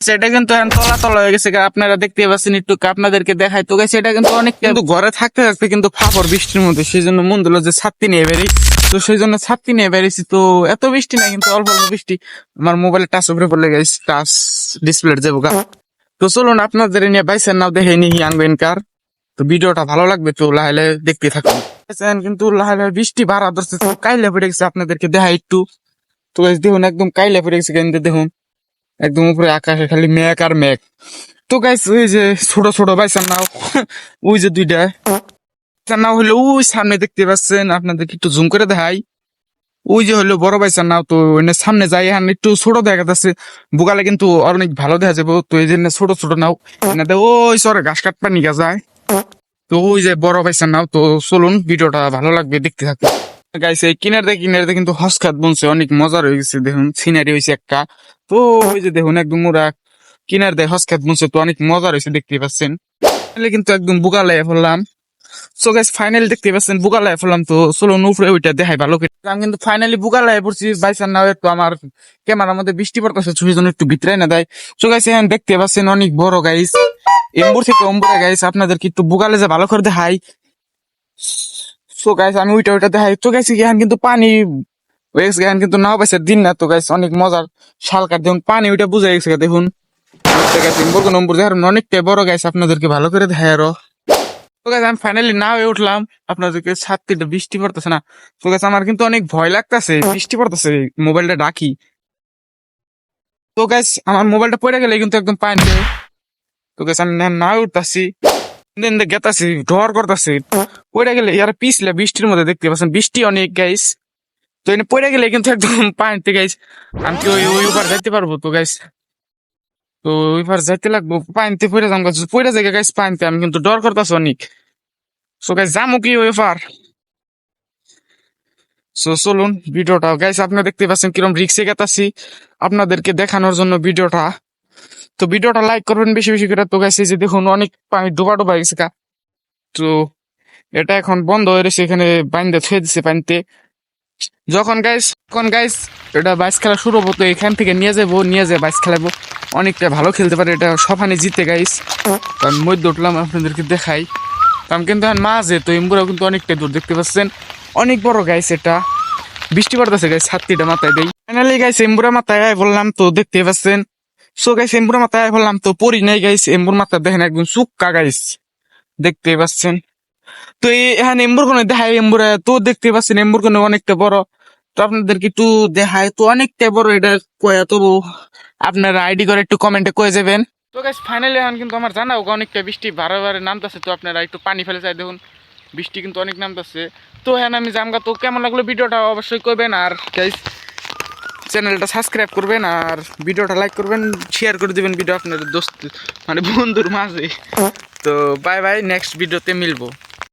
সেটা কিন্তু এখন তলা হয়ে গেছে আপনারা দেখতে পাচ্ছেন একটু আপনাদেরকে দেখাই তো গাইস এটা কিন্তু অনেক কিন্তু ঘরে থাকতে থাকতে কিন্তু ফাপড় বৃষ্টির মধ্যে সেই জন্য মন দিল যে ছাত্রী নিয়ে বেরি তো সেই জন্য ছাত্রী নিয়ে বেরিয়েছি তো এত বৃষ্টি না কিন্তু অল্প অল্প বৃষ্টি আমার মোবাইলের টাচ উপরে পড়লে গেছে টাচ ডিসপ্লে যাবো গা তো চলুন আপনাদের নিয়ে বাইসের নাও দেখে নি আনবেন কার তো ভিডিওটা ভালো লাগবে তো লাহলে দেখতে থাকুন কিন্তু লাহলে বৃষ্টি বাড়া ধরছে তো কাইলে পড়ে গেছে আপনাদেরকে দেখা একটু তো গাইস দেখুন একদম কাইলে পড়ে গেছে কিন্তু দেখুন একদম উপরে আকাশে খালি মেঘ আর মেঘ তো গাইস ওই যে ছোট ছোট বাইসার নাও ওই যে দুইটা নাও হলো ওই সামনে দেখতে পাচ্ছেন আপনাদেরকে একটু জুম করে দেখাই ওই যে হলো বড় বাইসার নাও তো সামনে যাই এখন একটু ছোট দেখা যাচ্ছে বুকালে কিন্তু অনেক ভালো দেখা যাবো তো এই জন্য ছোট ছোট নাও ওই সরে ঘাস কাটপা নিয়ে যায় তো ওই যে বড় বাইসার নাও তো চলুন ভিডিওটা ভালো লাগবে দেখতে থাকুন গাইছে এই কিনারে কিন্তু হসখাত বনছে অনেক মজার হয়ে গেছে দেখুন সিনারি হয়েছে একটা তো ওই যে দেখুন একদম ওরা কিনার দেয় হসখাত বনছে তো অনেক মজার হয়েছে দেখতে পাচ্ছেন কিন্তু একদম বুকালে ফেললাম সো গাইস ফাইনালি দেখতে পাচ্ছেন বুকালায় ফেললাম তো চলুন উপরে ওইটা দেখাই ভালো করে আমি কিন্তু ফাইনালি বুকালায় পড়ছি বাইসার নাও তো আমার ক্যামেরার মধ্যে বৃষ্টি পড়তেছে সেই জন্য একটু ভিতরে না দেয় সো গাইস এখন দেখতে পাচ্ছেন অনেক বড় গাইস এম্বুর থেকে অম্বুরে গাইস আপনাদেরকে একটু বুকালে যে ভালো করে দেখাই সো গাইস আমি ওইটা দেখাই তো গাইস এখন কিন্তু পানি হয়ে গেছে এখন কিন্তু নাও পাইছে দিন না তো গাইস অনেক মজার শালকার দেখুন পানি ওইটা বুঝে গেছে দেখুন অনেকটাই বড় গাইস আপনাদেরকে ভালো করে দেখাই আরো তো গাইস আমি ফাইনালি না হয়ে উঠলাম আপনাদেরকে ছাত্রীটা বৃষ্টি পড়তেছে না তো গাইস আমার কিন্তু অনেক ভয় লাগতেছে বৃষ্টি পড়তেছে মোবাইলটা ডাকি তো গাইস আমার মোবাইলটা পড়ে গেলে কিন্তু একদম পানি তো গাইস আমি না উঠতেছি গেতাছি ডর করতেছি পড়ে গেলে ইয়ার পিছলে বৃষ্টির মধ্যে দেখতে পাচ্ছেন বৃষ্টি অনেক গাইস তো এনে পড়ে গেলে কিন্তু একদম পানিতে গাইস আমি কি ওই উপর যাইতে পারবো তো গাইস তো ওই পার যাইতে লাগবো পানিতে পড়ে যাম পড়ে যাই গাইস পানিতে আমি কিন্তু ডর করতেছি অনেক সো গাইস যামু কি ওই পার সো চলুন ভিডিওটা গাইস আপনারা দেখতে পাচ্ছেন কিরকম রিক্সে গেতাছি আপনাদেরকে দেখানোর জন্য ভিডিওটা তো ভিডিওটা লাইক করবেন বেশি বেশি করে তো গাইস এই যে দেখুন অনেক পানি ডোবা গেছে কা তো এটা এখন বন্ধ হয়ে রয়েছে এখানে বাইন্দা থুয়ে দিছে পানিতে যখন গাইস এটা বাইস খেলা শুরু হবো তো এখান থেকে নিয়ে যায় বাইস খেলাবো অনেকটা ভালো খেলতে পারে এটা সফানে জিতে গাইস তো আমি মধ্যে উঠলাম আপনাদেরকে দেখাই তো আমি কিন্তু এখন মাঝে তো এমবুরা কিন্তু অনেকটা দূর দেখতে পাচ্ছেন অনেক বড় গাইস এটা বৃষ্টি পড়তেছে গাইস ছাত্রীটা মাথায় দেই ফাইনালি গাইস এমবুরা মাথায় বললাম তো দেখতে পাচ্ছেন সো গাইস এমবুরা মাথায় বললাম তো পরি নাই গাইস এমবুর মাথা দেখেন একদম চুক্কা গাইস দেখতে পাচ্ছেন তো এখানে এম্বুর কোনে দেখায় এম্বুরা তো দেখতে পাচ্ছেন এম্বুর কোনে অনেকটা বড় তো আপনাদেরকে একটু দেখায় তো অনেকটা বড় এটা কয়া তবু আপনারা আইডি করে একটু কমেন্টে কয়ে যাবেন তো গাইস ফাইনালি এখন কিন্তু আমার জানা হোক অনেকটা বৃষ্টি বারে নামতেছে তো আপনারা একটু পানি ফেলে চাই দেখুন বৃষ্টি কিন্তু অনেক নামতেছে তো হ্যাঁ আমি জামগা তো কেমন লাগলো ভিডিওটা অবশ্যই করবেন আর গাইস চ্যানেলটা সাবস্ক্রাইব করবেন আর ভিডিওটা লাইক করবেন শেয়ার করে দিবেন ভিডিও আপনাদের দোস্ত মানে বন্ধুর মাঝে তো বাই বাই নেক্সট ভিডিওতে মিলবো